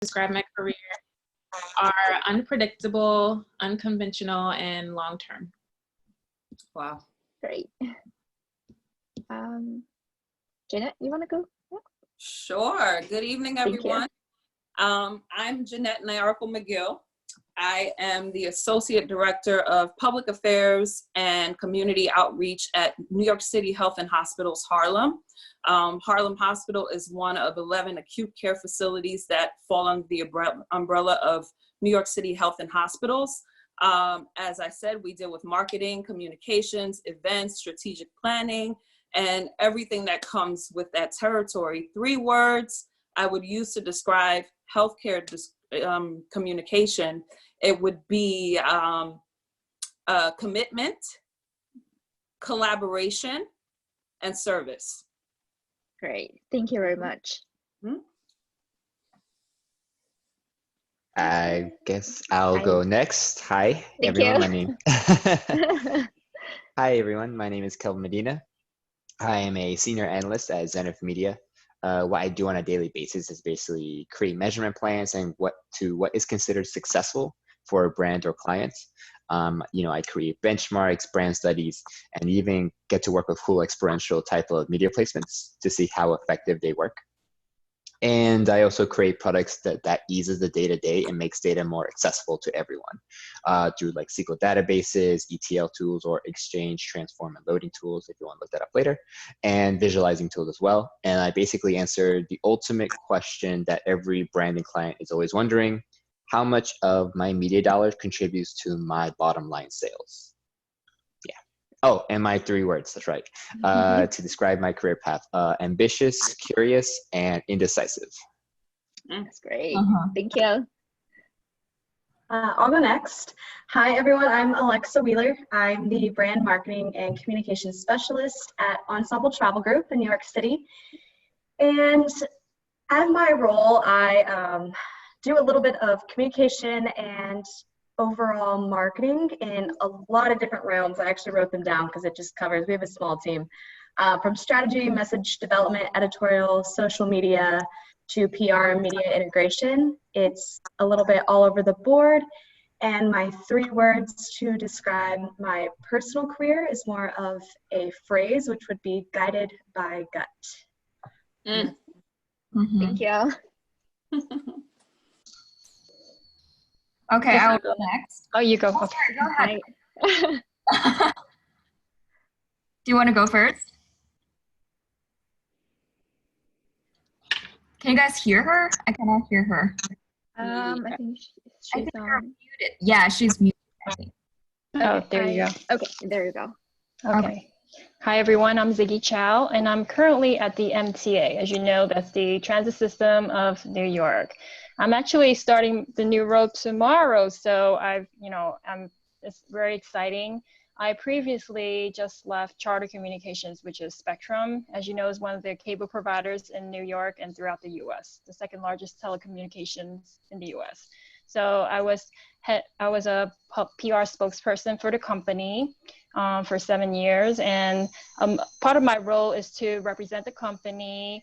describe my career are unpredictable, unconventional, and long-term. Wow. Great. Jeanette, you want to go? Yeah. Sure. Good evening, everyone. I'm Jeanette Nyarko-McGill. I am the Associate Director of Public Affairs and Community Outreach at New York City Health and Hospitals Harlem. Harlem Hospital is one of 11 acute care facilities that fall under the umbrella of New York City Health and Hospitals. As I said, we deal with marketing, communications, events, strategic planning, and everything that comes with that territory. 3 words I would use to describe healthcare communication. It would be commitment, collaboration, and service. Great. Thank you very much. I guess I'll go next. Hi, Thank everyone. you. Hi, everyone. My name is Kelvin Medina. I am a senior analyst at Zenith Media. What I do on a daily basis is basically create measurement plans and what is considered successful for a brand or client. I create benchmarks, brand studies, and even get to work with cool experiential type of media placements to see how effective they work. And I also create products that eases the day-to-day and makes data more accessible to everyone through like SQL databases, ETL tools, or Exchange, Transform, and Loading tools, if you want to look that up later, and visualizing tools as well. And I basically answer the ultimate question that every branding client is always wondering: how much of my media dollars contributes to my bottom line sales? Oh, and my 3 words, that's right, to describe my career path: ambitious, curious, and indecisive. That's great. Thank you. I'll go next. Hi, everyone. I'm Alexa Wheeler. I'm the Brand Marketing and Communications Specialist at Ensemble Travel Group in New York City. And at my role, I do a little bit of communication and overall marketing in a lot of different realms. I actually wrote them down because it just covers, we have a small team, from strategy, message development, editorial, social media, to PR and media integration. It's a little bit all over the board. And my 3 words to describe my personal career is more of a phrase, which would be guided by gut. Thank you. Okay, I will go next. Oh, you go. Okay. Go ahead. Do you want to go first? Can you guys hear her? I cannot hear her. I think she's on. Muted. Yeah, she's muted, I think. Oh, there you go. Okay, there you go. Okay. Hi, everyone. I'm Ziggy Chow, and I'm currently at the MTA. As you know, that's the transit system of New York. I'm actually starting the new role tomorrow, so it's very exciting. I previously just left Charter Communications, which is Spectrum, as you know, is one of the cable providers in New York and throughout the US, the 2nd largest telecommunications in the US. So I was a PR spokesperson for the company for 7 years, and part of my role is to represent the company,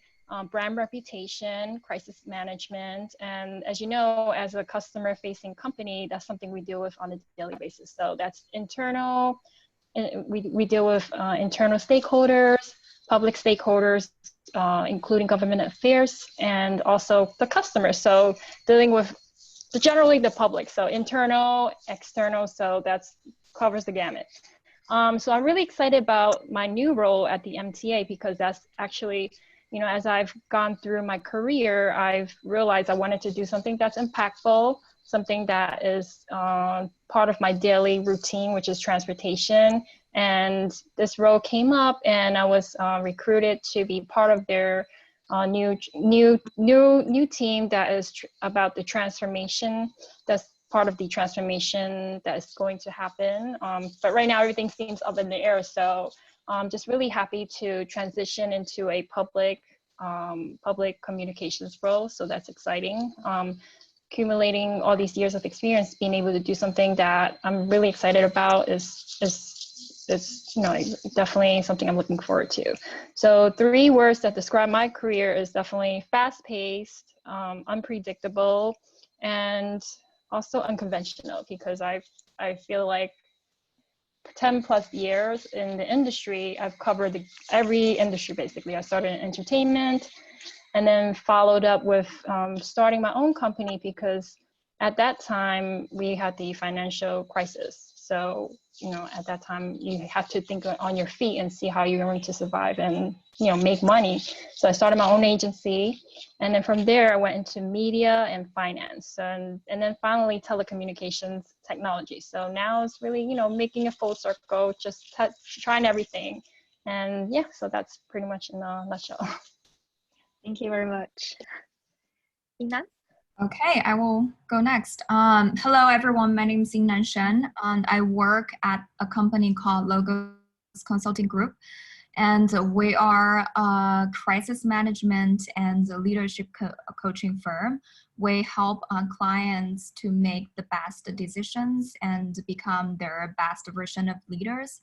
brand reputation, crisis management, and as you know, as a customer-facing company, that's something we deal with on a daily basis. So that's internal. We deal with internal stakeholders, public stakeholders, including government affairs, and also the customers. So dealing with generally the public, so internal, external. So that's covers the gamut. So I'm really excited about my new role at the MTA because that's actually, as I've gone through my career, I've realized I wanted to do something that's impactful, something that is part of my daily routine, which is transportation. And this role came up, and I was recruited to be part of their new team that is about the transformation. That's part of the transformation that is going to happen. But right now, everything seems up in the air. So I'm just really happy to transition into a public communications role. So that's exciting. Accumulating all these years of experience, being able to do something that I'm really excited about is it's definitely something I'm looking forward to. So 3 words that describe my career is definitely fast-paced, unpredictable, and also unconventional, because I feel like 10 plus years in the industry, I've covered every industry basically. I started in entertainment and then followed up with starting my own company, because at that time we had the financial crisis. So, at that time you have to think on your feet and see how you're going to survive and, make money. So I started my own agency. And then from there, I went into media and finance, and then finally telecommunications technology. So now it's really, making a full circle, just trying everything. And yeah, so that's pretty much in a nutshell. Thank you very much. Inan? Okay, I will go next. Hello, everyone. My name is Yingnan Shen, and I work at a company called Logos Consulting Group. And we are a crisis management and leadership coaching firm. We help clients to make the best decisions and become their best version of leaders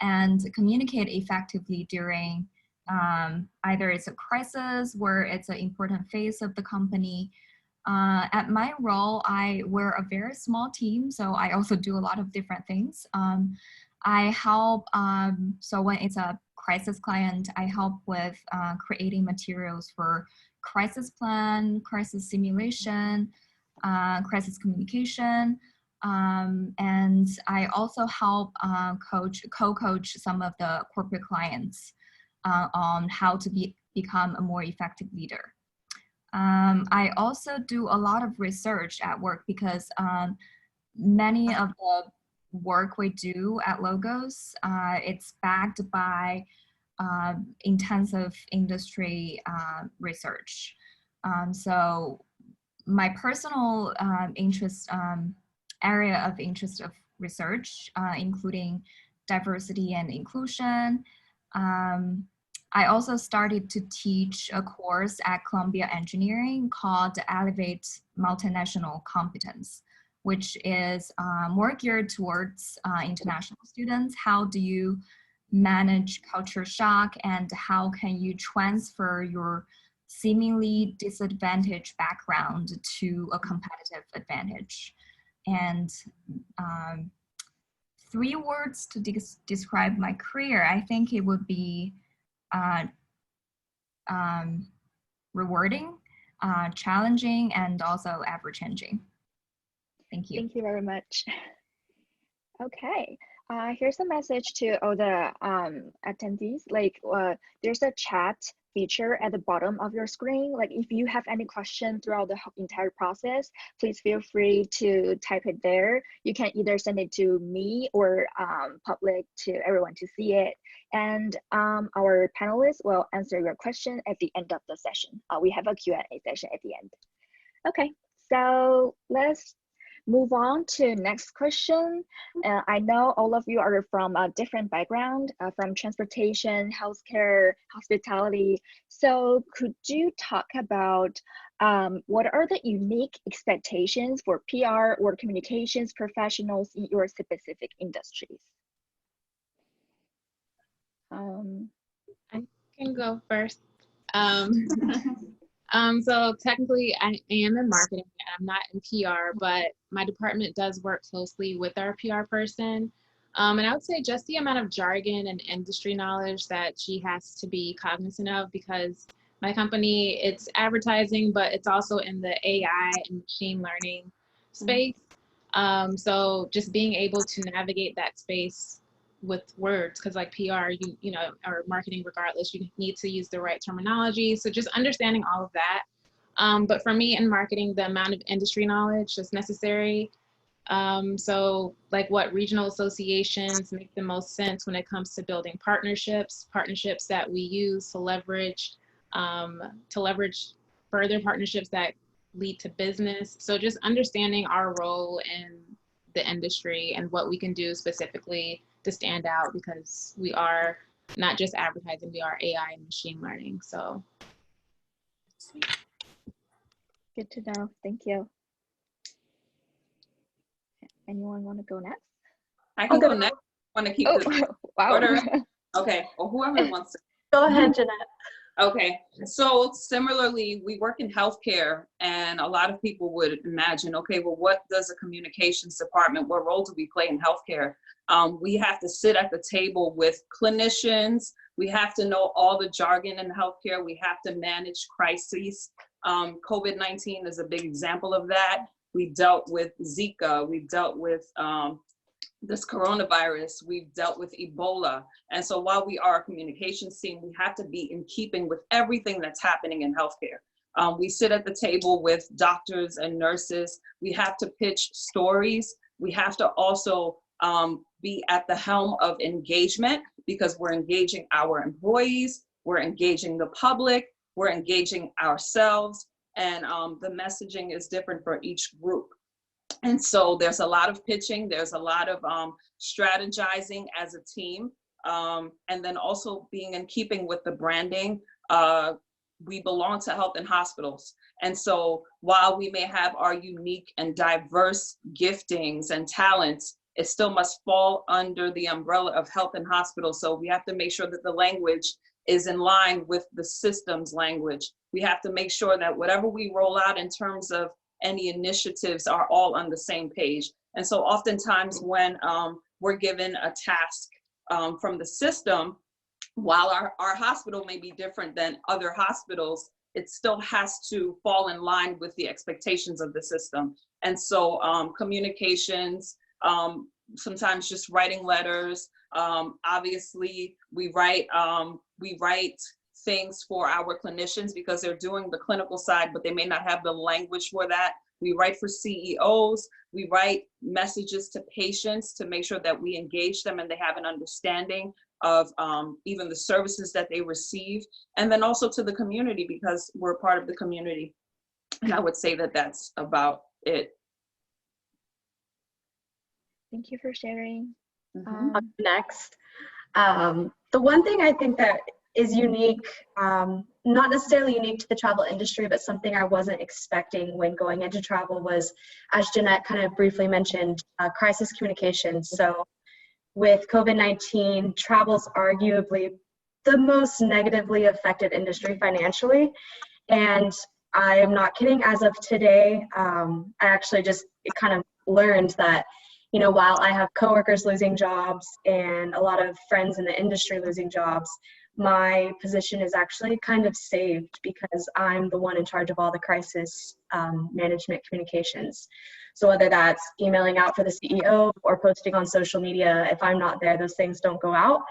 and communicate effectively during either it's a crisis or it's an important phase of the company. At my role, we're a very small team, so I also do a lot of different things. I help, so when it's a crisis client, I help with creating materials for crisis plan, crisis simulation, crisis communication, and I also help co-coach some of the corporate clients on how to become a more effective leader. I also do a lot of research at work, because many of the work we do at Logos, it's backed by intensive industry research. So my personal area of interest of research, including diversity and inclusion. I also started to teach a course at Columbia Engineering called Elevate Multinational Competence, which is more geared towards international students. How do you manage culture shock, and how can you transfer your seemingly disadvantaged background to a competitive advantage? And 3 words to describe my career, I think it would be rewarding, challenging, and also ever-changing. Thank you. Thank you very much. Okay, here's a message to all the attendees. Like, there's a chat feature at the bottom of your screen. Like, if you have any question throughout the entire process, please feel free to type it there. You can either send it to me or public to everyone to see it. And our panelists will answer your question at the end of the session. We have a Q&A session at the end. Okay, so let's move on to next question. I know all of you are from a different background, from transportation, healthcare, hospitality. So could you talk about what are the unique expectations for PR or communications professionals in your specific industries? I can go first. So technically I am in marketing and I'm not in PR, but my department does work closely with our PR person. And I would say just the amount of jargon and industry knowledge that she has to be cognizant of, because my company, it's advertising, but it's also in the AI and machine learning space. So just being able to navigate that space with words, because like PR, you know, or marketing regardless, you need to use the right terminology. So just understanding all of that. But for me in marketing, the amount of industry knowledge that's necessary. So like what regional associations make the most sense when it comes to building partnerships that we use to leverage further partnerships that lead to business. So just understanding our role in the industry and what we can do specifically to stand out, because we are not just advertising, we are AI and machine learning. So Good to know. Thank you. Anyone want to go next? I can go next. Want to keep Oh, this wow. order? Okay, or whoever wants to. Go ahead, Jeanette. Okay, so similarly, we work in healthcare, and a lot of people would imagine, okay, well, what does a communications department, what role do we play in healthcare? We have to sit at the table with clinicians. We have to know all the jargon in healthcare. We have to manage crises. COVID-19 is a big example of that. We dealt with Zika. We dealt with this coronavirus. We've dealt with Ebola. And so while we are a communications team, we have to be in keeping with everything that's happening in healthcare. We sit at the table with doctors and nurses. We have to pitch stories. We have to also be at the helm of engagement, because we're engaging our employees, we're engaging the public, we're engaging ourselves, and the messaging is different for each group. And so there's a lot of pitching, there's a lot of strategizing as a team, and then also being in keeping with the branding. We belong to health and hospitals. And so while we may have our unique and diverse giftings and talents, it still must fall under the umbrella of health and hospitals. So we have to make sure that the language is in line with the system's language. We have to make sure that whatever we roll out in terms of any initiatives are all on the same page. And so oftentimes when we're given a task from the system, while our hospital may be different than other hospitals, it still has to fall in line with the expectations of the system. And so communications, sometimes just writing letters. Obviously, we write things for our clinicians because they're doing the clinical side, but they may not have the language for that. We write for CEOs. We write messages to patients to make sure that we engage them and they have an understanding of even the services that they receive. And then also to the community, because we're part of the community. And I would say that that's about it. Thank you for sharing. Next, the one thing I think that is unique, not necessarily unique to the travel industry, but something I wasn't expecting when going into travel was, as Jeanette kind of briefly mentioned, crisis communications. So with COVID-19, travel's arguably the most negatively affected industry financially. And I am not kidding, as of today, I actually just kind of learned that, you know, while I have coworkers losing jobs and a lot of friends in the industry losing jobs, my position is actually kind of saved because I'm the one in charge of all the crisis management communications. So whether that's emailing out for the CEO or posting on social media, if I'm not there, those things don't go out.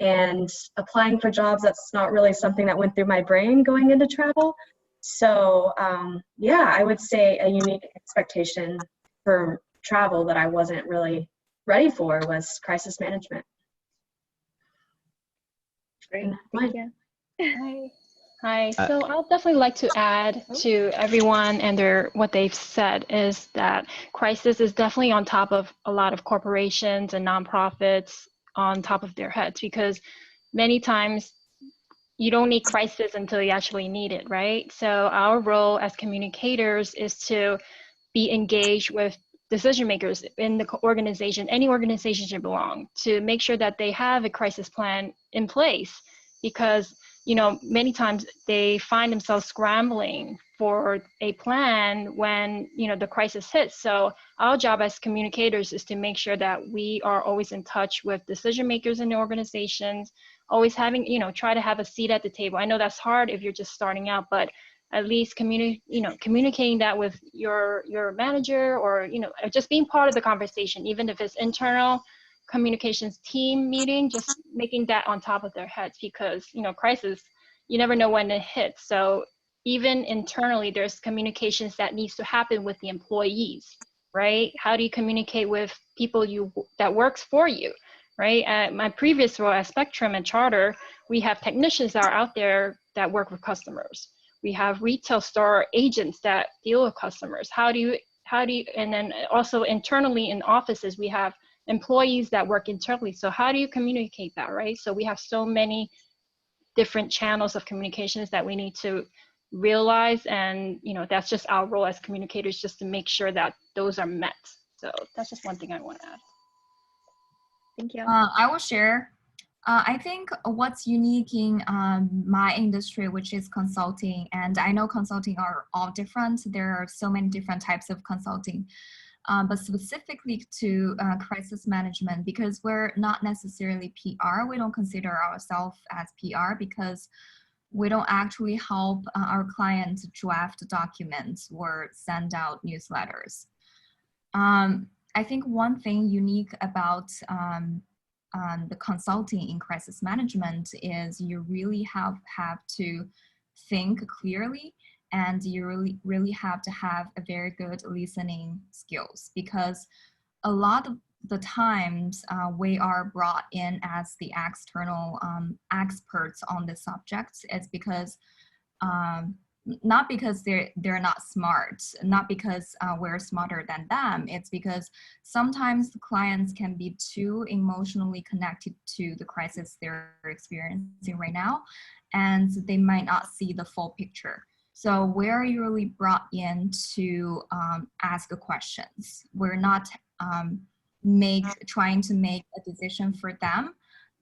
And applying for jobs, that's not really something that went through my brain going into travel. So yeah, I would say a unique expectation for travel that I wasn't really ready for was crisis management. Great, thank you. Hi, so I'll definitely like to add to everyone and what they've said is that crisis is definitely on top of a lot of corporations and nonprofits on top of their heads, because many times you don't need crisis until you actually need it, right? So our role as communicators is to be engaged with decision makers in the organization, any organization you belong, to make sure that they have a crisis plan in place, because you know, many times they find themselves scrambling for a plan when, you know, the crisis hits. So our job as communicators is to make sure that we are always in touch with decision makers in the organizations, always having, you know, try to have a seat at the table. I know that's hard if you're just starting out, but at least communicating that with your manager, or, you know, just being part of the conversation, even if it's internal communications team meeting, just making that on top of their heads, because, you know, crisis, you never know when it hits. So even internally, there's communications that needs to happen with the employees, right? How do you communicate with people that works for you, right? At my previous role at Spectrum and Charter, we have technicians that are out there that work with customers. We have retail store agents that deal with customers. How do you, and then also internally in offices, we have employees that work internally. So how do you communicate that, right? So we have so many different channels of communications that we need to realize, and, you know, that's just our role as communicators, just to make sure that those are met. So that's just one thing I want to add. Thank you. I will share. I think what's unique in my industry, which is consulting, and I know consulting are all different. There are so many different types of consulting, but specifically to crisis management, because we're not necessarily PR. We don't consider ourselves as PR because we don't actually help our clients draft documents or send out newsletters. I think one thing unique about the consulting in crisis management is you really have to think clearly, and you really have to have a very good listening skills, because a lot of the times we are brought in as the external experts on the subject. It's because not because they're not smart, not because we're smarter than them. It's because sometimes the clients can be too emotionally connected to the crisis they're experiencing right now, and they might not see the full picture. So we're usually brought in to ask questions. We're not trying to make a decision for them,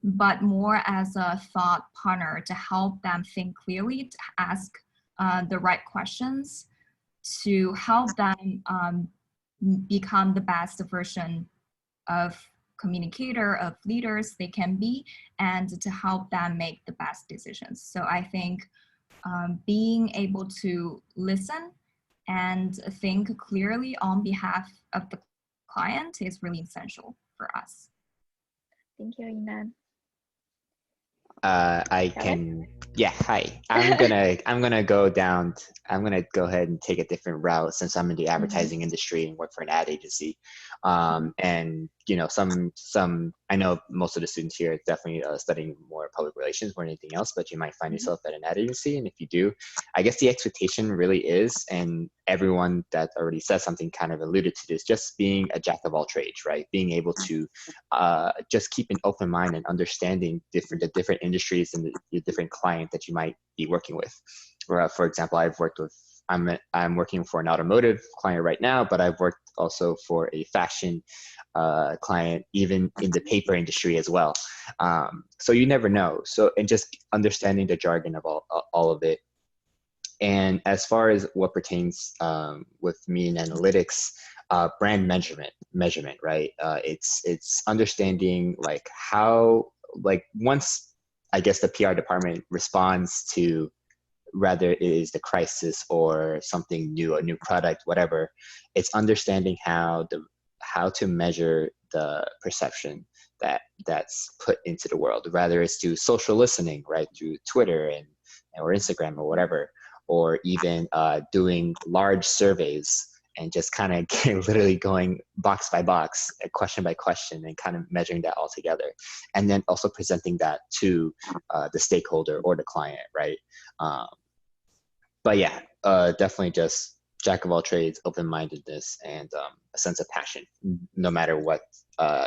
but more as a thought partner to help them think clearly, to ask the right questions, to help them become the best version of communicator, of leaders they can be, and to help them make the best decisions. So I think being able to listen and think clearly on behalf of the client is really essential for us. Thank you, Yinan. I can, yeah, hi. I'm gonna go ahead and take a different route, since I'm in the advertising industry and work for an ad agency. And you know, I know most of the students here are definitely studying more public relations more than anything else, but you might find yourself at an ad agency. And if you do, I guess the expectation really is, and everyone that already said something kind of alluded to this, just being a jack of all trades, right? Being able to just keep an open mind and understanding the different industries and the different client that you might be working with. For example, I'm working for an automotive client right now, but I've worked also for a fashion client, even in the paper industry as well. So you never know. So, and just understanding the jargon of all of it. And as far as what pertains with me in analytics, brand measurement, right? It's understanding like how, like once I guess the PR department responds to, rather it is the crisis or something new, a new product, whatever, it's understanding how to measure the perception that's put into the world, rather it's through social listening, right, through Twitter or Instagram or whatever, or even doing large surveys and just kind of literally going box by box, question by question, and kind of measuring that all together, and then also presenting that to the stakeholder or the client, right? But yeah, definitely just jack of all trades, open-mindedness, and a sense of passion, no matter what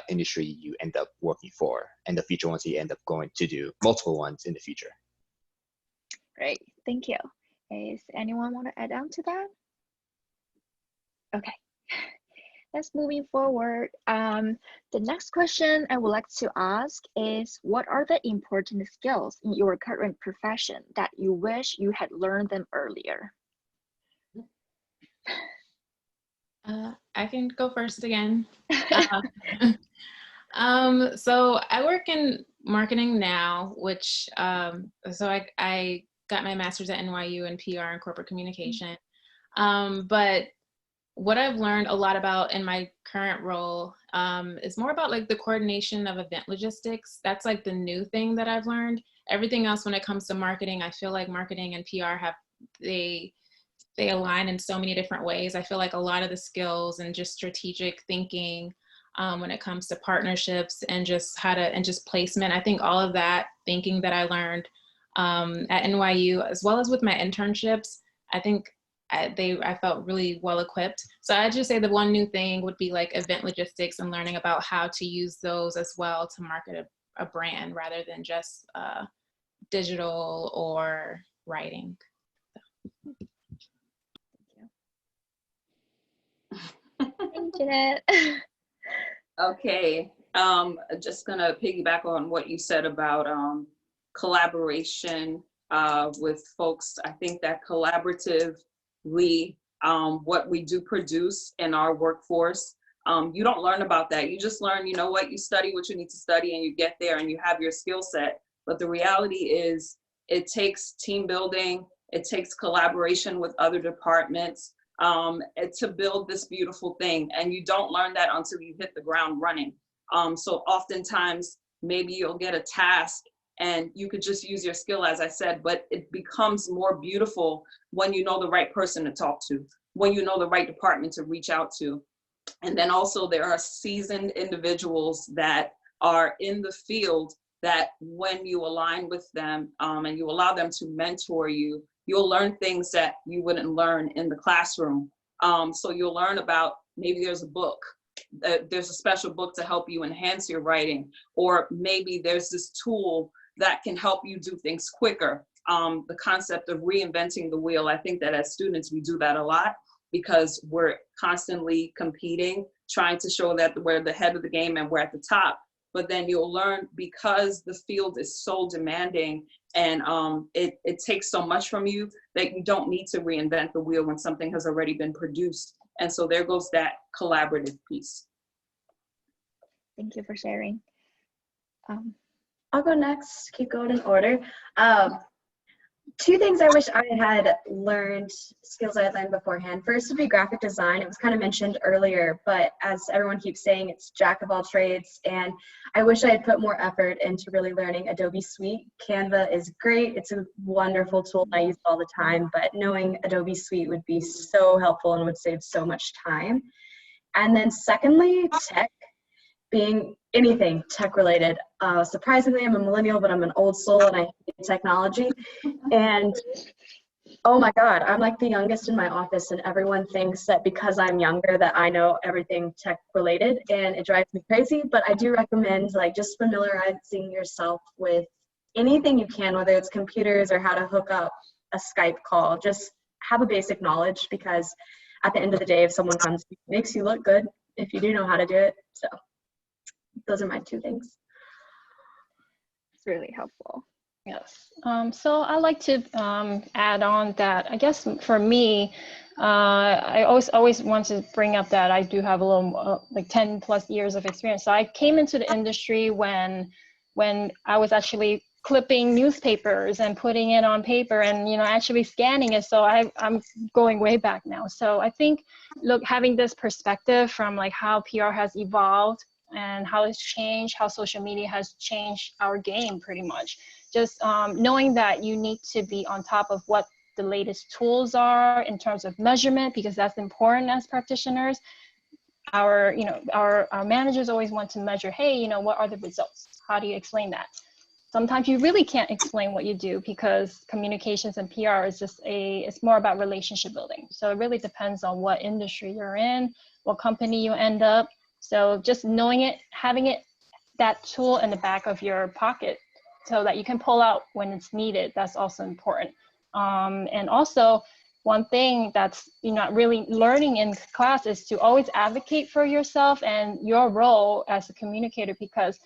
industry you end up working for, and the future ones you end up going to do, multiple ones in the future. Great, thank you. Is anyone want to add on to that? Okay, let's moving forward. The next question I would like to ask is, what are the important skills in your current profession that you wish you had learned them earlier? I can go first again. So I work in marketing now, which, so I got my master's at NYU in PR and corporate communication. But what I've learned a lot about in my current role is more about like the coordination of event logistics. That's like the new thing that I've learned. Everything else when it comes to marketing, I feel like marketing and PR they align in so many different ways. I feel like a lot of the skills and just strategic thinking when it comes to partnerships and just just placement, I think all of that thinking that I learned at NYU, as well as with my internships, I think I felt really well equipped. So I'd just say the one new thing would be like event logistics and learning about how to use those as well to market a brand rather than just digital or writing. Thank you, Jeanette. Okay, Just gonna piggyback on what you said about collaboration with folks. I think that collaboratively, what we do produce in our workforce, you don't learn about that. You just learn, you know what, you study what you need to study and you get there and you have your skill set. But the reality is it takes team building, it takes collaboration with other departments to build this beautiful thing. And you don't learn that until you hit the ground running. So oftentimes, maybe you'll get a task and you could just use your skill, as I said, but it becomes more beautiful when you know the right person to talk to, when you know the right department to reach out to. And then also there are seasoned individuals that are in the field that when you align with them and you allow them to mentor you, you'll learn things that you wouldn't learn in the classroom. So you'll learn about, maybe there's a book, there's a special book to help you enhance your writing, or maybe there's this tool that can help you do things quicker. The concept of reinventing the wheel, I think that as students, we do that a lot because we're constantly competing, trying to show that we're the head of the game and we're at the top. But then you'll learn, because the field is so demanding and it takes so much from you, that you don't need to reinvent the wheel when something has already been produced. And so there goes that collaborative piece. Thank you for sharing. I'll go next, keep going in order. Two things I wish I had learned, skills I had learned beforehand. First would be graphic design. It was kind of mentioned earlier, but as everyone keeps saying, it's jack of all trades. And I wish I had put more effort into really learning Adobe Suite. Canva is great. It's a wonderful tool I use all the time, but knowing Adobe Suite would be so helpful and would save so much time. And then secondly, tech. Being anything tech related. Surprisingly, I'm a millennial, but I'm an old soul and I hate technology. And oh my God, I'm like the youngest in my office and everyone thinks that because I'm younger that I know everything tech related, and it drives me crazy. But I do recommend like just familiarizing yourself with anything you can, whether it's computers or how to hook up a Skype call. Just have a basic knowledge, because at the end of the day, if someone comes, it makes you look good if you do know how to do it. So those are my two things. It's really helpful. Yes. So I like to add on that. I guess for me, I always want to bring up that I do have a little like 10 plus years of experience. So I came into the industry when I was actually clipping newspapers and putting it on paper and actually scanning it. So I'm going way back now. So I think having this perspective from like how PR has evolved and how it's changed, how social media has changed our game pretty much. Just knowing that you need to be on top of what the latest tools are in terms of measurement, because that's important as practitioners. Our managers always want to measure, hey, what are the results? How do you explain that? Sometimes you really can't explain what you do, because communications and PR is it's more about relationship building. So it really depends on what industry you're in, what company you end up. So just knowing it, having that tool in the back of your pocket so that you can pull out when it's needed, that's also important. And also, one thing that's really learning in class is to always advocate for yourself and your role as a communicator, because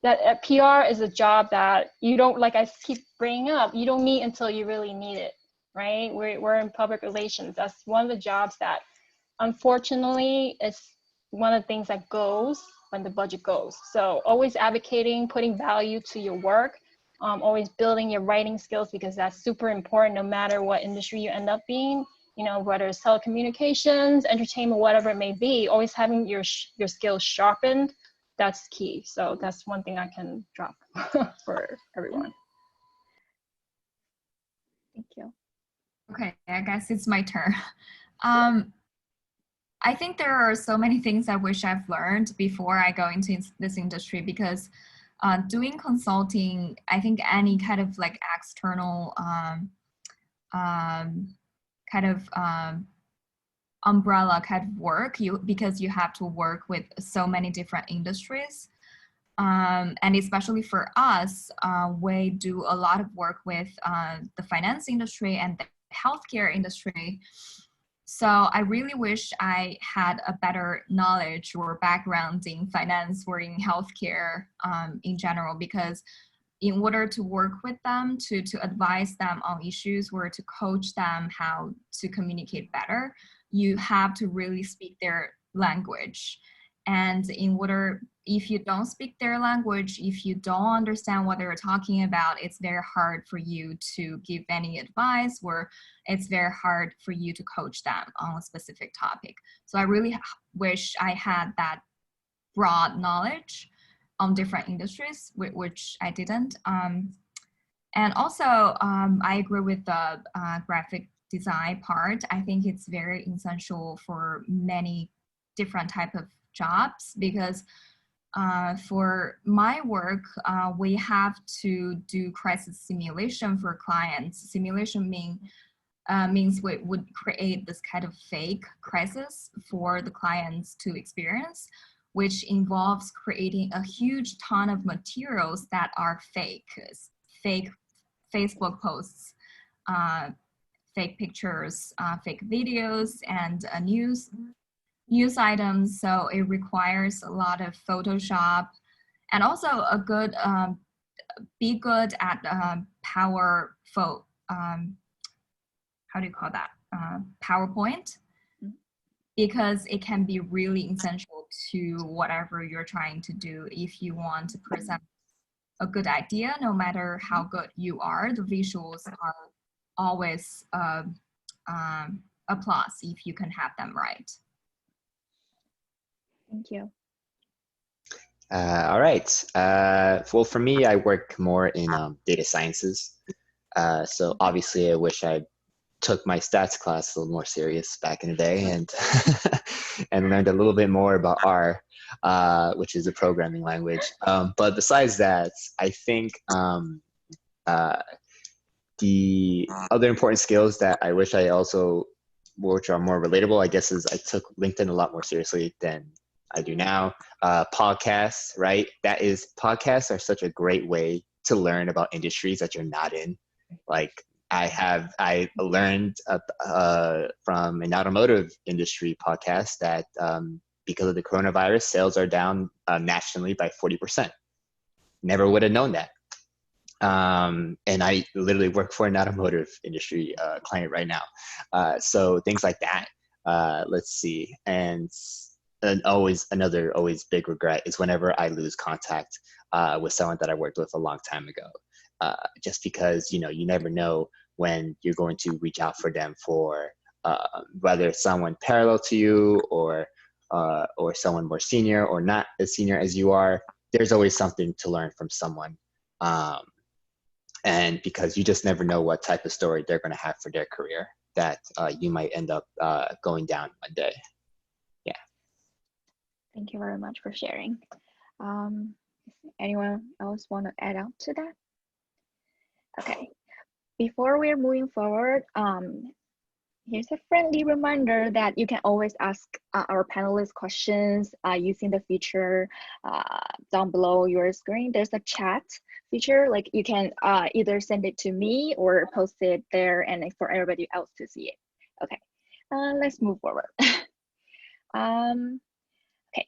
that PR is a job that you don't, like I keep bringing up, you don't need until you really need it, right? We're in public relations. That's one of the jobs that, unfortunately, is one of the things that goes when the budget goes. So always advocating, putting value to your work, always building your writing skills, because that's super important no matter what industry you end up being, whether it's telecommunications, entertainment, whatever it may be, always having your skills sharpened, that's key. So that's one thing I can drop for everyone. Thank you. Okay, I guess it's my turn. I think there are so many things I wish I've learned before I go into this industry, because doing consulting, I think any kind of like external kind of umbrella kind of work, because you have to work with so many different industries. And especially for us, we do a lot of work with the finance industry and the healthcare industry. So I really wish I had a better knowledge or background in finance or in healthcare in general, because in order to work with them, to advise them on issues or to coach them how to communicate better, you have to really speak their language. And if you don't speak their language, if you don't understand what they're talking about, it's very hard for you to give any advice, or it's very hard for you to coach them on a specific topic. So I really wish I had that broad knowledge on different industries, which I didn't. And also, I agree with the graphic design part. I think it's very essential for many different type of jobs, because for my work, we have to do crisis simulation for clients. Simulation means we would create this kind of fake crisis for the clients to experience, which involves creating a huge ton of materials that are fake Facebook posts, fake pictures, fake videos, and news items. So it requires a lot of Photoshop, and also be good at how do you call that? PowerPoint, because it can be really essential to whatever you're trying to do. If you want to present a good idea, no matter how good you are, the visuals are always a plus if you can have them right. Thank you. All right. Well, for me, I work more in data sciences. So obviously, I wish I took my stats class a little more serious back in the day, and and learned a little bit more about R, which is a programming language. But besides that, I think the other important skills that I wish I also, which are more relatable, I guess, is I took LinkedIn a lot more seriously than I do now. Podcasts, right? Podcasts are such a great way to learn about industries that you're not in. Like I learned from an automotive industry podcast that because of the coronavirus, sales are down nationally by 40%. Never would have known that. And I literally work for an automotive industry client right now. So things like that. Let's see. And always big regret is whenever I lose contact with someone that I worked with a long time ago. Just because, you never know when you're going to reach out for them for whether it's someone parallel to you or someone more senior or not as senior as you are. There's always something to learn from someone. And because you just never know what type of story they're going to have for their career that you might end up going down one day. Yeah. Thank you very much for sharing. Anyone else want to add on to that? Okay. Before we're moving forward, here's a friendly reminder that you can always ask our panelists questions using the feature down below your screen. There's a chat feature, like you can either send it to me or post it there and for everybody else to see it. Okay, let's move forward. Okay,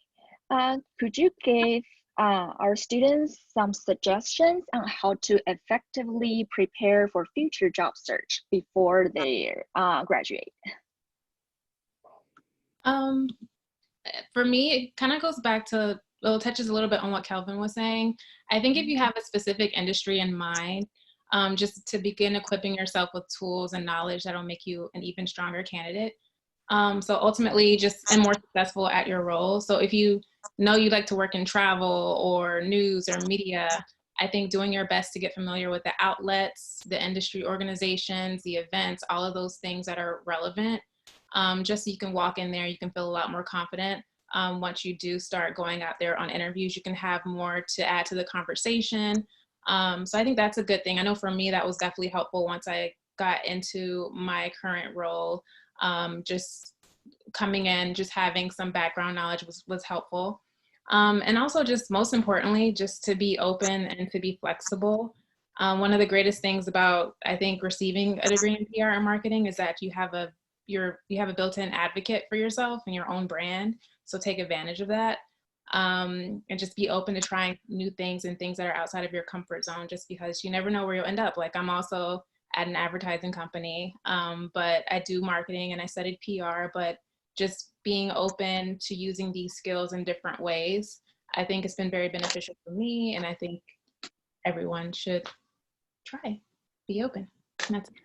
could you give our students some suggestions on how to effectively prepare for future job search before they graduate? For me, it kind of goes back to, well, it touches a little bit on what Kelvin was saying. I think if you have a specific industry in mind, just to begin equipping yourself with tools and knowledge that'll make you an even stronger candidate. So ultimately, and more successful at your role. So if you know you like to work in travel or news or media, I think doing your best to get familiar with the outlets, the industry organizations, the events, all of those things that are relevant, just so you can walk in there, you can feel a lot more confident. Once you do start going out there on interviews, you can have more to add to the conversation. So I think that's a good thing. I know for me, that was definitely helpful once I got into my current role. Just coming in, just having some background knowledge was helpful. And also just most importantly, just to be open and to be flexible. One of the greatest things about, I think, receiving a degree in PR and marketing is that you have a you have a built-in advocate for yourself and your own brand. So take advantage of that. And just be open to trying new things and things that are outside of your comfort zone, just because you never know where you'll end up. Like, I'm also at an advertising company, but I do marketing and I studied PR, but just being open to using these skills in different ways, I think it's been very beneficial for me, and I think everyone should try, be open. And that's it.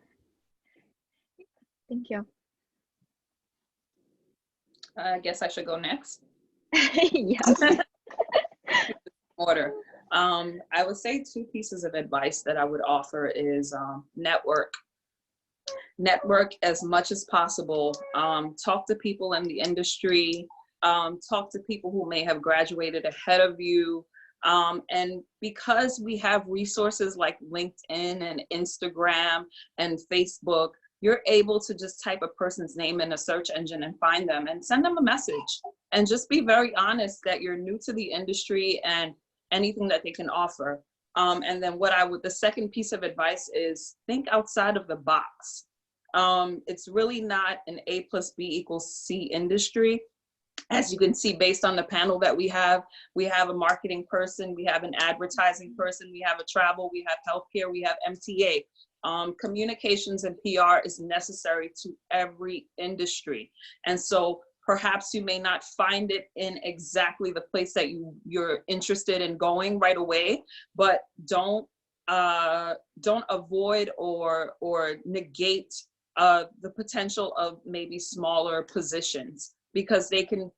Thank you. I guess I should go next. Yes. Order. I would say 2 pieces of advice that I would offer is network. Network as much as possible. Talk to people in the industry. Talk to people who may have graduated ahead of you. And because we have resources like LinkedIn and Instagram and Facebook, you're able to just type a person's name in a search engine and find them and send them a message, and just be very honest that you're new to the industry and anything that they can offer. And then the second piece of advice is think outside of the box. It's really not an A plus B equals C industry. As you can see, based on the panel that we have a marketing person, we have an advertising person, we have a travel, we have healthcare, we have MTA. Communications and PR is necessary to every industry. And so perhaps you may not find it in exactly the place that you're interested in going right away, but don't avoid or negate the potential of maybe smaller positions, because they can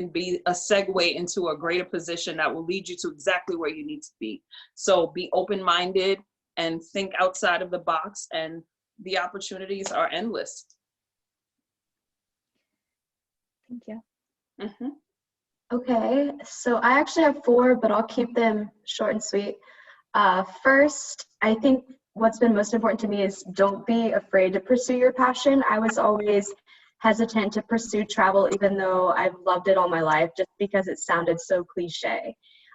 be a segue into a greater position that will lead you to exactly where you need to be. So be open-minded and think outside of the box, and the opportunities are endless. Thank you. Mm-hmm. Okay, so I actually have 4, but I'll keep them short and sweet. First, I think what's been most important to me is don't be afraid to pursue your passion. I was always hesitant to pursue travel, even though I've loved it all my life, just because it sounded so cliche.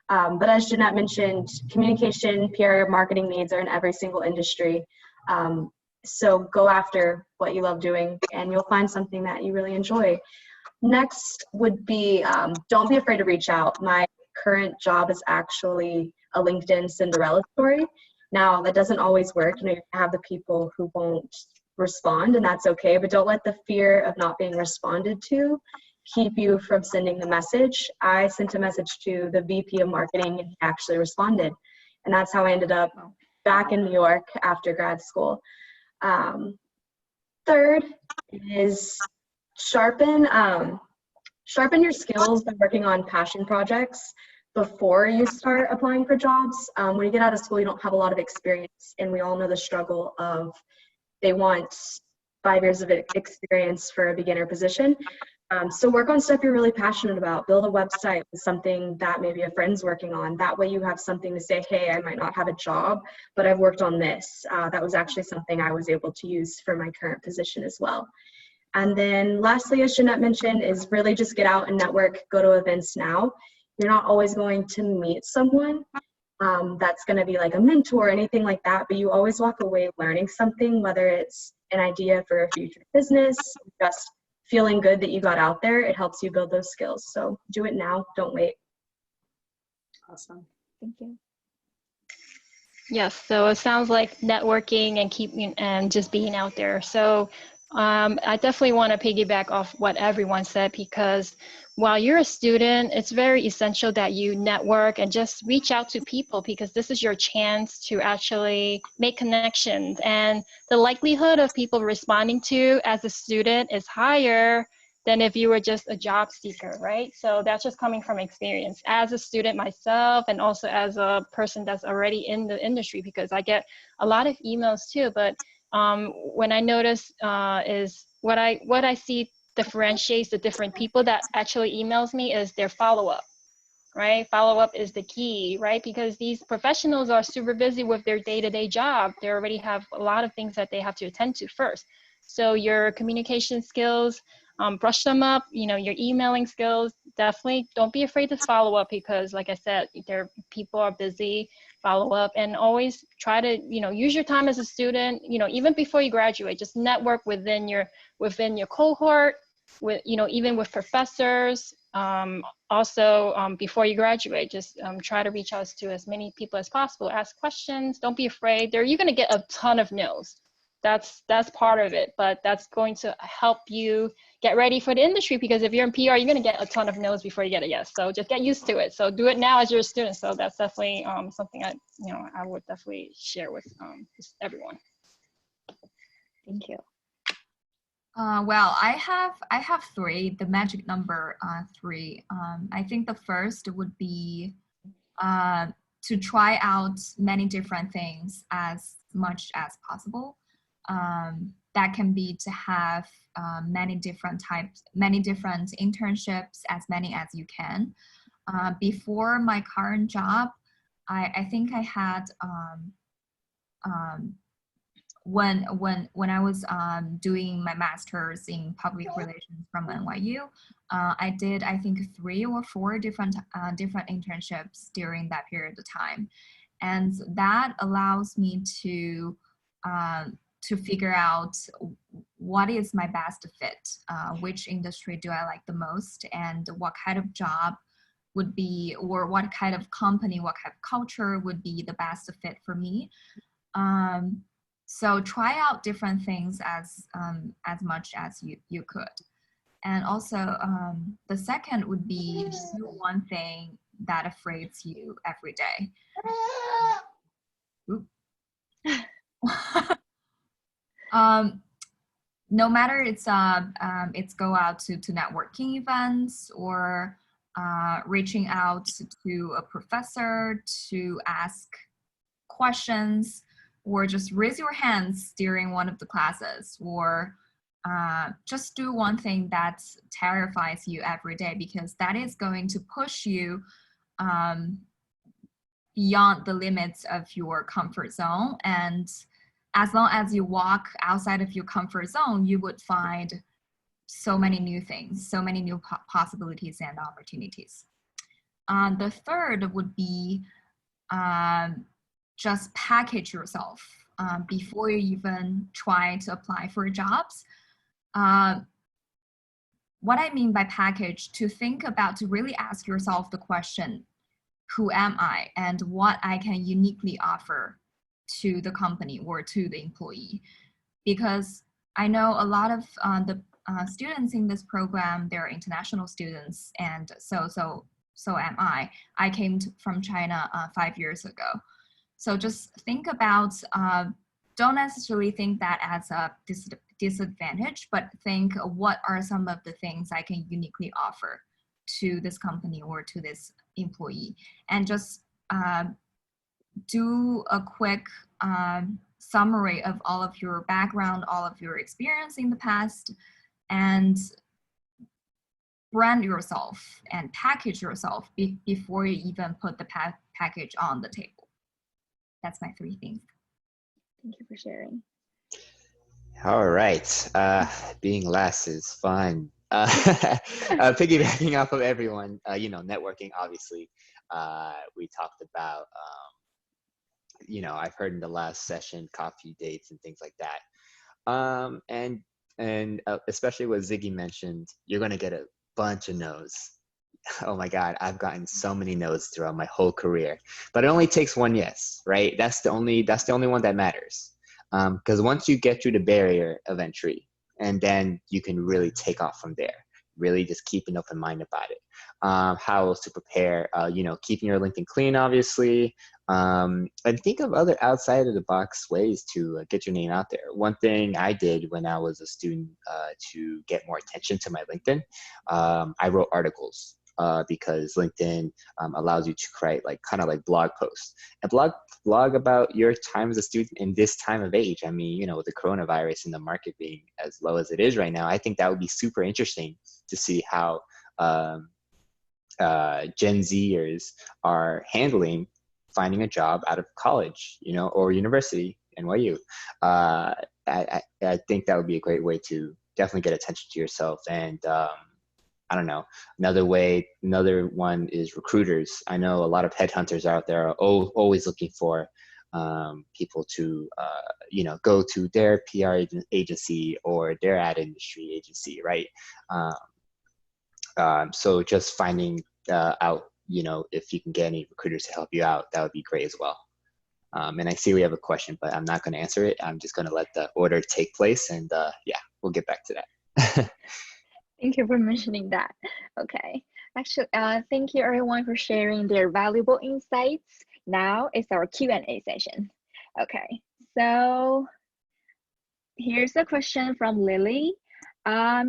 But as Jeanette mentioned, communication, PR, marketing needs are in every single industry. So go after what you love doing, and you'll find something that you really enjoy. Next would be, don't be afraid to reach out. My current job is actually a LinkedIn Cinderella story. Now, that doesn't always work. You have the people who won't respond, and that's okay, but don't let the fear of not being responded to keep you from sending the message. I sent a message to the VP of marketing, and he actually responded. And that's how I ended up back in New York after grad school. Third is sharpen your skills by working on passion projects before you start applying for jobs. When you get out of school, you don't have a lot of experience, and we all know the struggle of they want 5 years of experience for a beginner position. So work on stuff you're really passionate about. Build a website with something that maybe a friend's working on. That way you have something to say, hey, I might not have a job, but I've worked on this. That was actually something I was able to use for my current position as well. And then lastly, as Jeanette mentioned, is really just get out and network, go to events now. You're not always going to meet someone that's going to be like a mentor or anything like that, but you always walk away learning something, whether it's an idea for a future business, just feeling good that you got out there. It helps you build those skills. So do it now, don't wait. Awesome. Thank you. Yes, so it sounds like networking and keeping and just being out there. So I definitely want to piggyback off what everyone said, because while you're a student, it's very essential that you network and just reach out to people, because this is your chance to actually make connections. And the likelihood of people responding to you as a student is higher than if you were just a job seeker, right? So that's just coming from experience as a student myself, and also as a person that's already in the industry, because I get a lot of emails too. But when I notice is what I see differentiates the different people that actually emails me is their follow-up, right? Follow-up is the key, right? Because these professionals are super busy with their day-to-day job. They already have a lot of things that they have to attend to first. So your communication skills, brush them up, your emailing skills, definitely don't be afraid to follow up, because like I said, people are busy. follow up, and always try to, use your time as a student, even before you graduate, just network within your cohort, with, even with professors. Also, before you graduate, just try to reach out to as many people as possible, ask questions, don't be afraid. You're going to get a ton of no's. That's part of it, but that's going to help you get ready for the industry, because if you're in PR, you're going to get a ton of no's before you get a yes. So just get used to it. So do it now as you're a student. So that's definitely something I would definitely share with just everyone. Thank you. Well, I have three, the magic number three. I think the first would be to try out many different things as much as possible. That can be to have many different internships, as many as you can. Before my current job, I think I had when I was doing my master's in public relations from NYU, I did, I think, 3 or 4 different internships during that period of time, and that allows me to figure out what is my best fit, which industry do I like the most, and what kind of job would be, or what kind of company, what kind of culture would be the best fit for me. So try out different things as much as you could. And also, the second would be do one thing that afraids you every day. No matter it's go out to networking events, or reaching out to a professor to ask questions, or just raise your hands during one of the classes, or just do one thing that terrifies you every day, because that is going to push you beyond the limits of your comfort zone. And as long as you walk outside of your comfort zone, you would find so many new things, so many new possibilities and opportunities. The third would be just package yourself before you even try to apply for jobs. What I mean by package, to really ask yourself the question, who am I and what I can uniquely offer to the company or to the employee? Because I know a lot of the students in this program, they're international students, and so am I. I came from China 5 years ago. So just think about, don't necessarily think that as a disadvantage, but think what are some of the things I can uniquely offer to this company or to this employee, and just do a quick summary of all of your background, all of your experience in the past, and brand yourself and package yourself before you even put the package on the table. That's my 3 things. Thank you for sharing. All right. Being last is fun. Piggybacking off of everyone, networking, obviously, we talked about, I've heard in the last session, coffee dates and things like that. And especially what Ziggy mentioned, you're going to get a bunch of no's. Oh my God, I've gotten so many no's throughout my whole career, but it only takes one yes, right? That's the only one that matters. Because once you get through the barrier of entry, and then you can really take off from there. Really just keep an open mind about it. How else to prepare, keeping your LinkedIn clean, obviously, and think of other outside of the box ways to get your name out there. One thing I did when I was a student to get more attention to my LinkedIn, I wrote articles. Because LinkedIn allows you to create kind of blog posts and blog about your time as a student in this time of age. I mean, with the coronavirus and the market being as low as it is right now, I think that would be super interesting to see how Gen Zers are handling finding a job out of college, or university, NYU. I think that would be a great way to definitely get attention to yourself and I don't know. Another one is recruiters. I know a lot of headhunters out there are always looking for people to, go to their PR agency or their ad industry agency, right? So just finding out, if you can get any recruiters to help you out, that would be great as well. And I see we have a question, but I'm not going to answer it. I'm just going to let the order take place, and yeah, we'll get back to that. Thank you for mentioning that. Okay. Actually, thank you everyone for sharing their valuable insights. Now it's our Q&A session. Okay, so here's a question from Lily.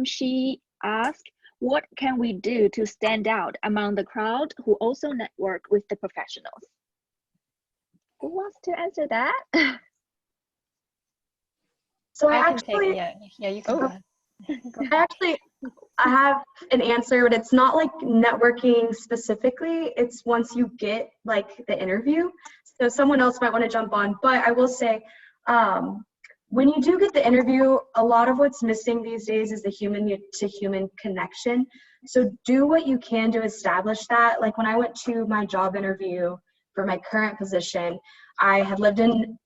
She asked, what can we do to stand out among the crowd who also network with the professionals? Who wants to answer that? So I can take it. Yeah, you can go ahead. I have an answer, but it's not like networking specifically. It's once you get like the interview. So someone else might want to jump on, but I will say, when you do get the interview, a lot of what's missing these days is the human to human connection. So do what you can to establish that. Like when I went to my job interview for my current position, I had lived in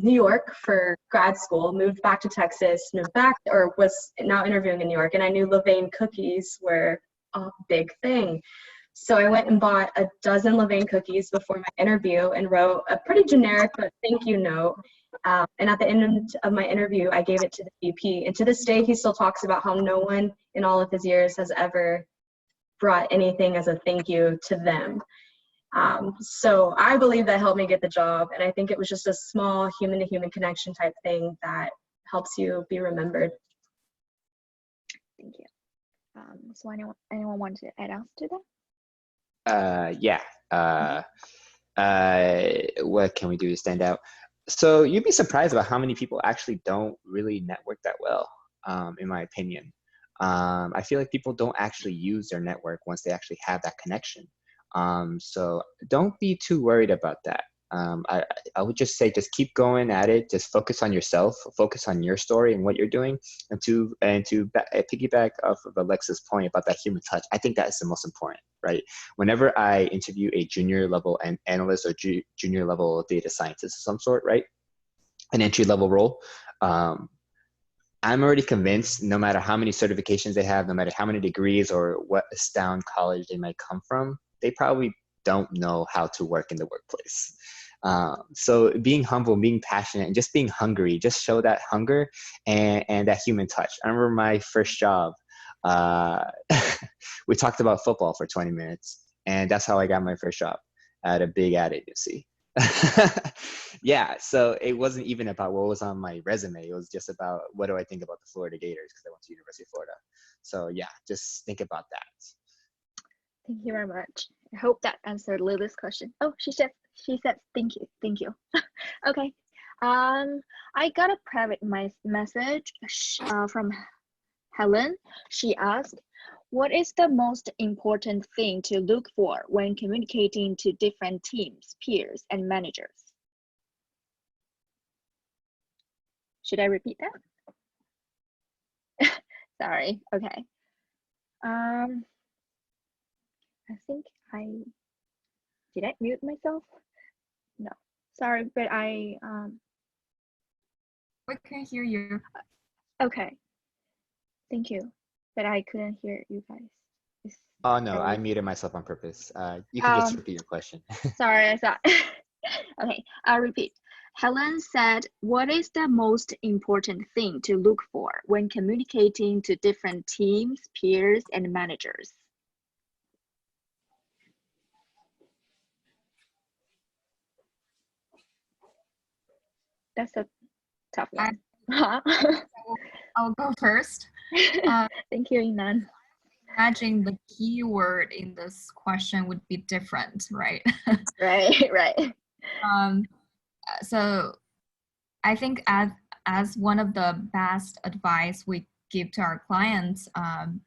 New York for grad school, moved back to Texas, was now interviewing in New York, and I knew Levain cookies were a big thing. So I went and bought a dozen Levain cookies before my interview and wrote a pretty generic but thank you note. And at the end of my interview, I gave it to the VP. And to this day, he still talks about how no one in all of his years has ever brought anything as a thank you to them. So I believe that helped me get the job. And I think it was just a small human to human connection type thing that helps you be remembered. Thank you. So anyone want to add else to that? Yeah. What can we do to stand out? So you'd be surprised about how many people actually don't really network that well, in my opinion. I feel like people don't actually use their network once they actually have that connection. So don't be too worried about that. I would just say, just keep going at it. Just focus on yourself, focus on your story and what you're doing. And to piggyback off of Alexa's point about that human touch, I think that is the most important, right? Whenever I interview a junior level analyst or junior level data scientist of some sort, right? An entry level role, I'm already convinced, no matter how many certifications they have, no matter how many degrees or what astound college they might come from, they probably don't know how to work in the workplace. So being humble, being passionate, and just being hungry, just show that hunger and that human touch. I remember my first job, we talked about football for 20 minutes, and that's how I got my first job at a big ad agency. Yeah, so it wasn't even about what was on my resume. It was just about what do I think about the Florida Gators, because I went to University of Florida. So yeah, just think about that. Thank you very much. I hope that answered Lily's question. Oh, she said thank you. Okay. I got a private message from Helen. She asked, what is the most important thing to look for when communicating to different teams, peers, and managers? Should I repeat that? Sorry. Okay. I think did I mute myself? No, sorry, but We can hear you. Okay, thank you, but I couldn't hear you guys. Oh no, I muted myself on purpose. You can just repeat your question. Sorry, I thought. Okay, I'll repeat. Helen said, what is the most important thing to look for when communicating to different teams, peers, and managers? That's a tough one. I'll go first. Thank you, Inan. Imagine the keyword in this question would be different, right? Right. So I think as one of the best advice we give to our clients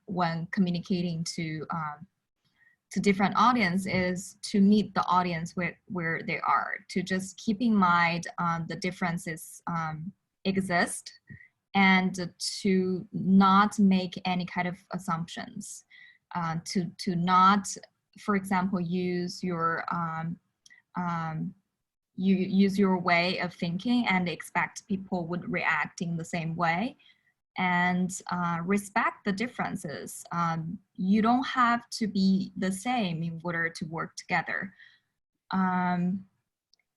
when communicating to different audience is to meet the audience where they are, to just keep in mind the differences exist, and to not make any kind of assumptions. to not, for example, use your you use your way of thinking and expect people would react in the same way, and respect the differences. You don't have to be the same in order to work together.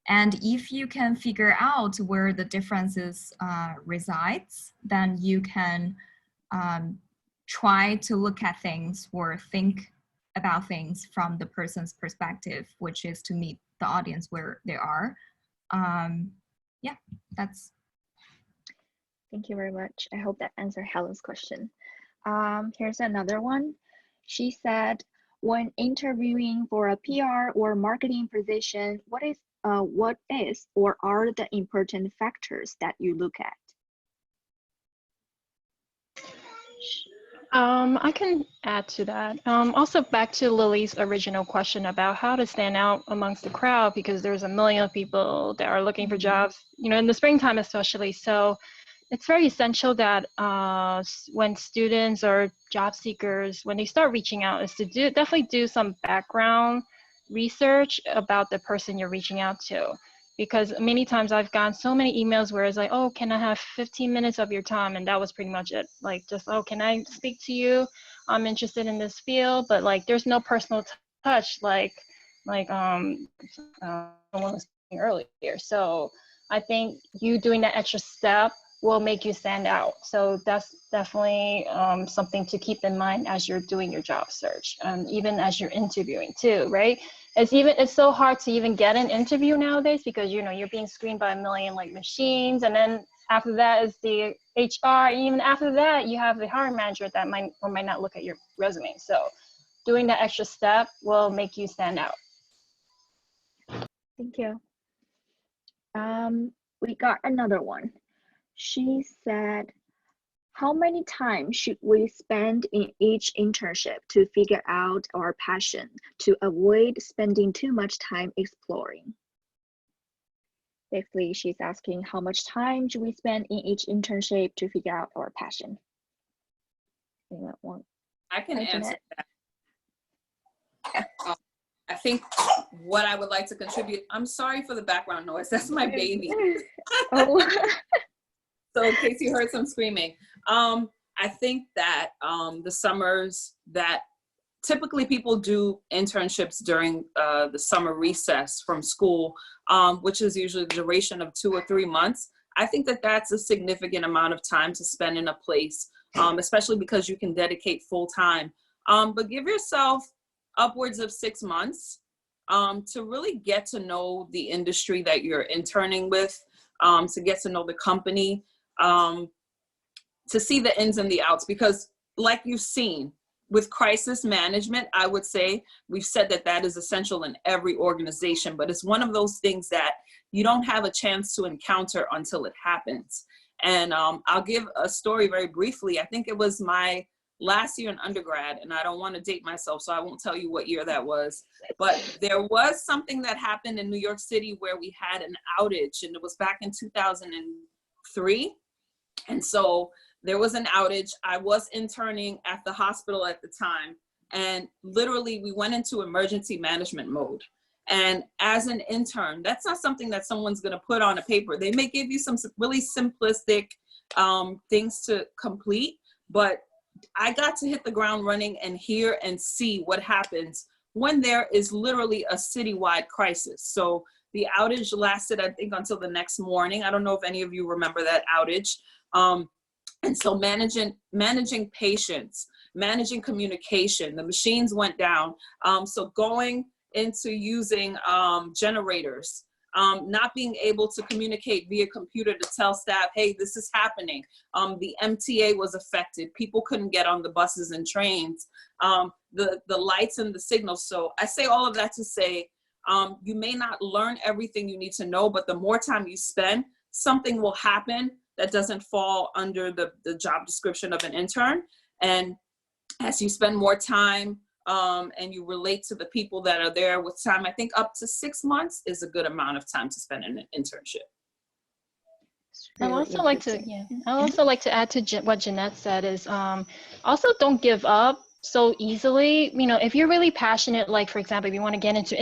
And if you can figure out where the differences resides, then you can try to look at things or think about things from the person's perspective, which is to meet the audience where they are. Yeah, that's. Thank you very much. I hope that answered Helen's question. Here's another one. She said, when interviewing for a PR or marketing position, what is or are the important factors that you look at? I can add to that. Also back to Lily's original question about how to stand out amongst the crowd, because there's a million people that are looking for jobs, you know, in the springtime especially. So it's very essential that when students or job seekers, when they start reaching out, is to definitely do some background research about the person you're reaching out to. Because many times I've gotten so many emails where it's like, oh, can I have 15 minutes of your time? And that was pretty much it. Like, just, oh, can I speak to you? I'm interested in this field, but like, there's no personal touch, like someone was saying earlier. So I think you doing that extra step will make you stand out. So that's definitely something to keep in mind as you're doing your job search, even as you're interviewing too, right? It's so hard to even get an interview nowadays, because you know you're being screened by a million like machines, and then after that is the HR, and even after that you have the hiring manager that might or might not look at your resume. So doing that extra step will make you stand out. Thank you. We got another one. She said, how many times should we spend in each internship to figure out our passion to avoid spending too much time exploring? Basically, she's asking how much time should we spend in each internship to figure out our passion? I can answer that. I think what I would like to contribute, I'm sorry for the background noise, that's my baby. Oh. So in case you heard some screaming, I think that the summers that typically people do internships during the summer recess from school, which is usually the duration of 2 or 3 months. I think that that's a significant amount of time to spend in a place, especially because you can dedicate full time. But give yourself upwards of 6 months to really get to know the industry that you're interning with, to get to know the company, to see the ins and the outs, because like you've seen with crisis management, I would say we've said that that is essential in every organization, but it's one of those things that you don't have a chance to encounter until it happens. And I'll give a story very briefly. I think it was my last year in undergrad, and I don't want to date myself, so I won't tell you what year that was, but there was something that happened in New York City where we had an outage, and it was back in 2003. And so there was an outage. I was interning at the hospital at the time, and literally we went into emergency management mode. And as an intern, that's not something that someone's going to put on a paper. They may give you some really simplistic things to complete, but I got to hit the ground running and hear and see what happens when there is literally a citywide crisis. So the outage lasted, I think, until the next morning. I don't know if any of you remember that outage. And so managing patients, managing communication, the machines went down. So going into using generators, not being able to communicate via computer to tell staff, hey, this is happening. The MTA was affected. People couldn't get on the buses and trains, the lights and the signals. So I say all of that to say, you may not learn everything you need to know, but the more time you spend, something will happen that doesn't fall under the job description of an intern. And as you spend more time and you relate to the people that are there with time, I think up to 6 months is a good amount of time to spend in an internship. I'd also like to add to what Jeanette said is also don't give up so easily. You know, if you're really passionate, like for example, if you want to get into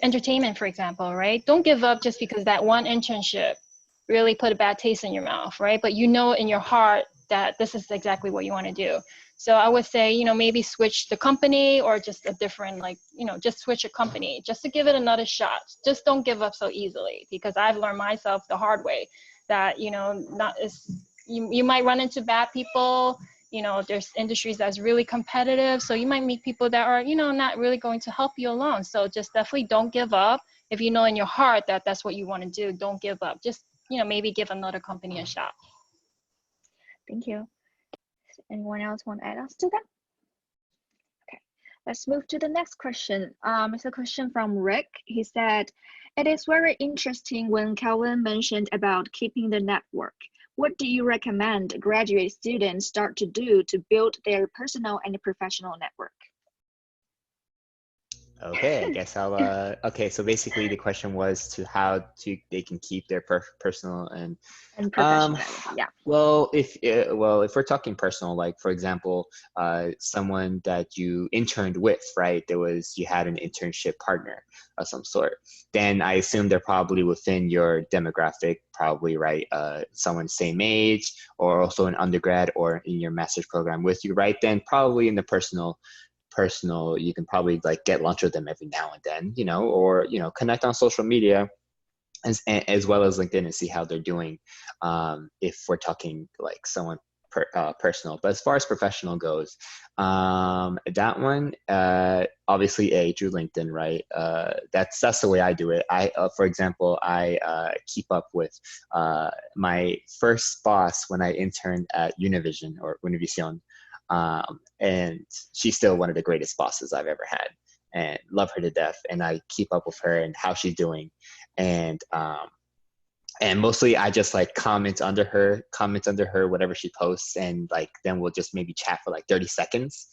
entertainment, for example, right? Don't give up just because that one internship really put a bad taste in your mouth, right? But you know in your heart that this is exactly what you want to do. So I would say, you know, maybe switch the company or just a different, like, you know, just switch a company just to give it another shot. Just don't give up so easily, because I've learned myself the hard way that, you know, not as you might run into bad people. You know, there's industries that's really competitive. So you might meet people that are, you know, not really going to help you along. So just definitely don't give up. If you know in your heart that that's what you want to do, don't give up. Just, you know, maybe give another company a shot. Thank you. Anyone else want to add us to that? Okay, let's move to the next question. It's a question from Rick. He said, it is very interesting when Calvin mentioned about keeping the network. What do you recommend graduate students start to do to build their personal and professional network? Okay, I guess I'll, okay, so basically the question was to how they can keep their personal and professional network, yeah. Well, if we're talking personal, like for example, someone that you interned with, right? You had an internship partner of some sort. Then I assume they're probably within your demographic, probably, right? Someone same age, or also an undergrad or in your master's program with you, right? Then probably in the personal, you can probably like get lunch with them every now and then, you know, or, you know, connect on social media as well as LinkedIn and see how they're doing. If we're talking like someone personal, but as far as professional goes, that one, obviously through LinkedIn, right? That's the way I do it. For example, I keep up with my first boss when I interned at Univision or Univision. And she's still one of the greatest bosses I've ever had, and love her to death. And I keep up with her and how she's doing. And mostly I just like comment under her whatever she posts, and like then we'll just maybe chat for like 30 seconds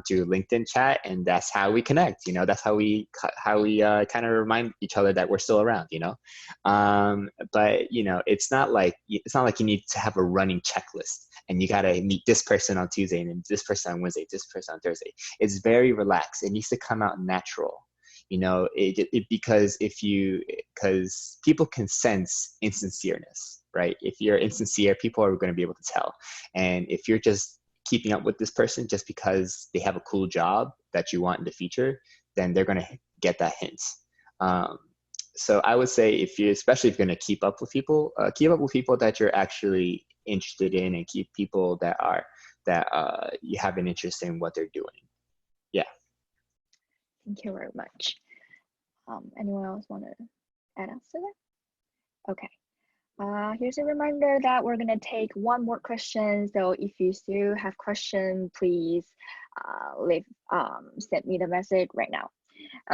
through LinkedIn chat, and that's how we connect. You know, that's how we kind of remind each other that we're still around. You know, but you know, it's not like you need to have a running checklist and you gotta meet this person on Tuesday and then this person on Wednesday, this person on Thursday. It's very relaxed. It needs to come out natural. You know, because people can sense insincereness, right? If you're insincere, people are going to be able to tell. And if you're just keeping up with this person just because they have a cool job that you want in the future, then they're going to get that hint. So I would say especially if you're going to keep up with people that you're actually interested in, and keep people that you have an interest in what they're doing. Yeah. Thank you very much. Anyone else want to add us to that? Okay. Here's a reminder that we're gonna take one more question. So if you still have questions, please send me the message right now.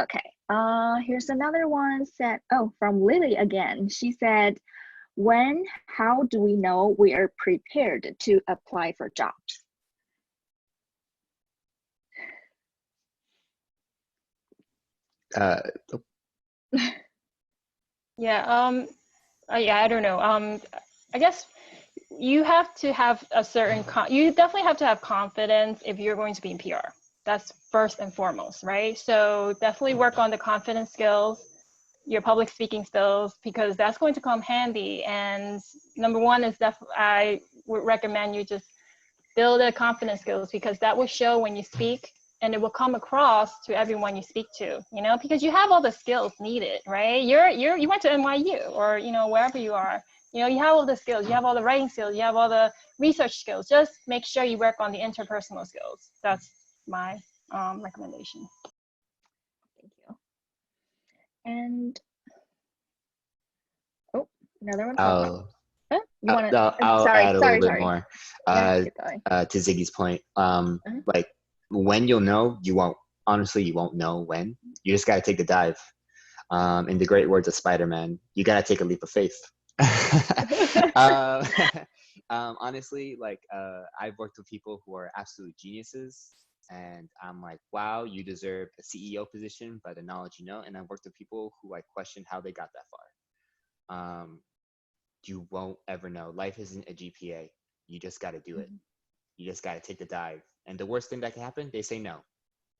Okay. Here's another one from Lily again. She said, how do we know we are prepared to apply for jobs? Yeah, I don't know. I guess you have to have a certain, you definitely have to have confidence if you're going to be in PR. That's first and foremost, right? So definitely work on the confidence skills, your public speaking skills, because that's going to come handy. And number one is I would recommend you just build the confidence skills, because that will show when you speak, and it will come across to everyone you speak to, you know, because you have all the skills needed, right? You went to NYU or, you know, wherever you are, you know, you have all the skills, you have all the writing skills, you have all the research skills. Just make sure you work on the interpersonal skills. That's my recommendation. Thank you. And another one. I'll add a little bit more to Ziggy's point. Like when you'll know, you won't know when. You just got to take the dive. In the great words of Spider-Man, you got to take a leap of faith. Honestly, like I've worked with people who are absolute geniuses, and I'm like, wow, you deserve a CEO position by the knowledge you know. And I've worked with people who I question how they got that far. You won't ever know. Life isn't a GPA. You just got to do it. You just got to take the dive. And the worst thing that can happen, they say no.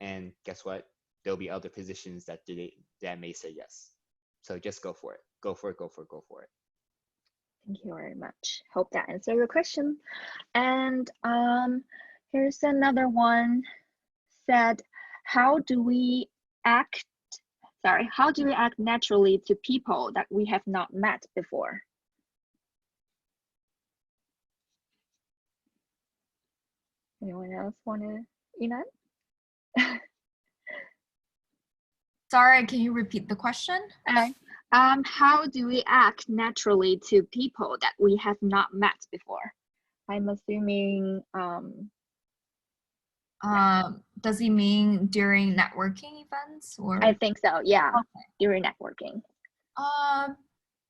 And guess what? There'll be other positions that may say yes. So just go for it. Go for it, go for it, go for it. Thank you very much. Hope that answered your question. And here's another one. Said, how do we act naturally to people that we have not met before? Anyone else want to, Inan? Sorry, can you repeat the question? How do we act naturally to people that we have not met before? I'm assuming, does he mean during networking events or? I think so, yeah, okay. During networking.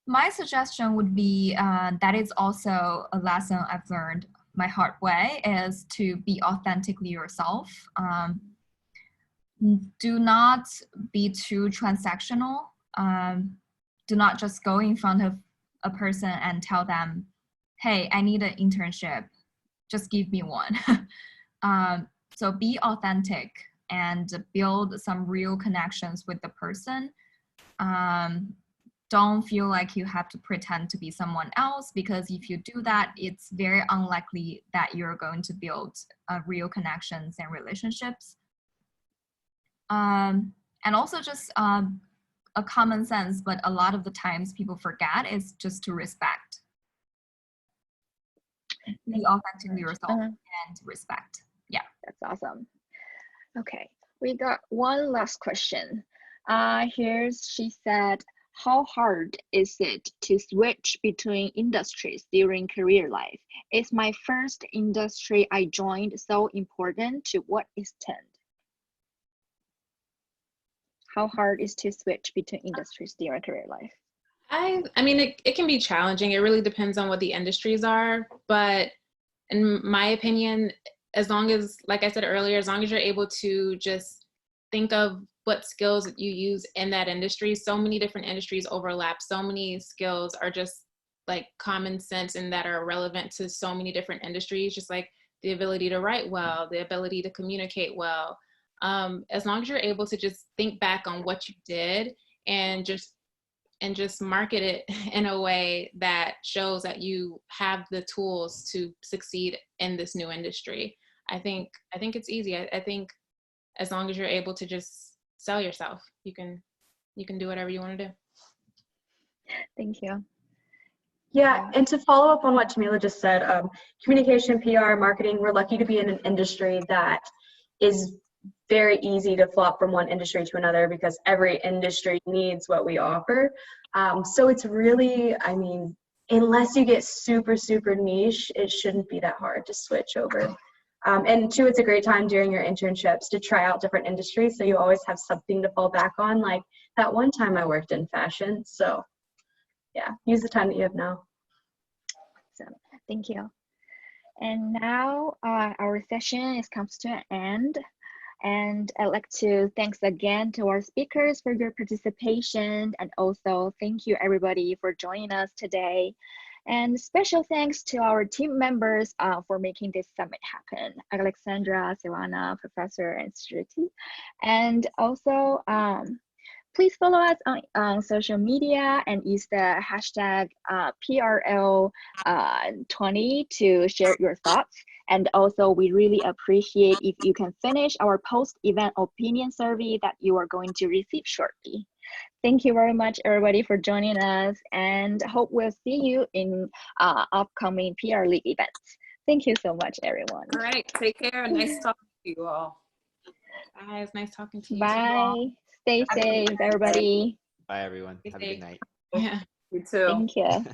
My suggestion would be that is also a lesson I've learned my hard way, is to be authentically yourself. Do not be too transactional. Do not just go in front of a person and tell them, hey, I need an internship, just give me one. So be authentic and build some real connections with the person. Don't feel like you have to pretend to be someone else, because if you do that, it's very unlikely that you're going to build real connections and relationships. And also just a common sense, but a lot of the times people forget, is just to respect. Be authentically yourself and respect. Yeah. That's awesome. Okay, we got one last question. She said, how hard is it to switch between industries during career life? Is my first industry I joined so important? To what extent? How hard is to switch between industries during career life? I mean, it can be challenging. It really depends on what the industries are. But in my opinion, as long as, like I said earlier, as long as you're able to just think of what skills you use in that industry. So many different industries overlap. So many skills are just like common sense and that are relevant to so many different industries, just like the ability to write well, the ability to communicate well. As long as you're able to just think back on what you did and just market it in a way that shows that you have the tools to succeed in this new industry. I think it's easy. I think as long as you're able to just sell yourself, you can do whatever you want to do. Thank you. Yeah, and to follow up on what Tamila just said, communication, PR, marketing, we're lucky to be in an industry that is very easy to flop from one industry to another, because every industry needs what we offer. So it's really, I mean, unless you get super, super niche, it shouldn't be that hard to switch over. And two, it's a great time during your internships to try out different industries, so you always have something to fall back on. Like that one time I worked in fashion. So yeah, use the time that you have now. So thank you. And now our session comes to an end. And I'd like to thanks again to our speakers for your participation, and also thank you everybody for joining us today. And special thanks to our team members for making this summit happen: Alexandra, Silvana, Professor, and Shruti. And also, please follow us on social media and use the hashtag PRL20 to share your thoughts. And also, we really appreciate if you can finish our post-event opinion survey that you are going to receive shortly. Thank you very much, everybody, for joining us, and hope we'll see you in upcoming PR League events. Thank you so much, everyone. All right, take care. Nice talking to you all. Bye. It's nice talking to you. Bye. Stay safe, everybody. Bye, everyone. Have a good night. Yeah. You too. Thank you.